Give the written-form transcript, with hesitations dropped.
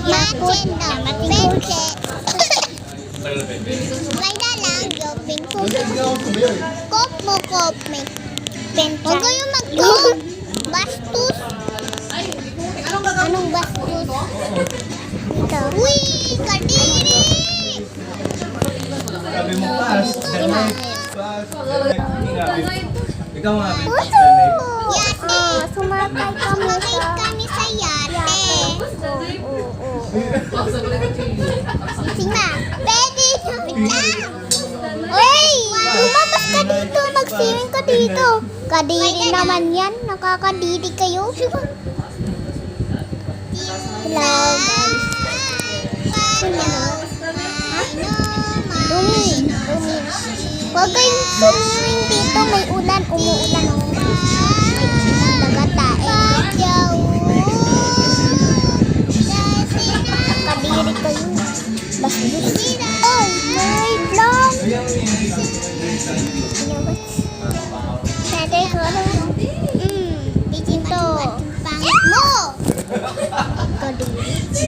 yakut na matigol. May dalang gawin ko. Kop mo, kop. May penta. Huwag kayo mag-kop. Bastos. Anong bastos? Ito. Uy! Kadiri! Sabi mo, pass. Ikaw nga, Puso! Yate! Sumakay kami sa yate. Sina, pwede Uy! Lumabas ka dito. Mag-swimming ka dito. Kadiri naman yan. Nakakadiri kayo. Hello, guys. Hello. Dumi. Huwag kayong swimming dito. May ulan. Umuulan. May nagatae. Nakakadiri kayo. Bastos. Ay, wait lang. Pwede ko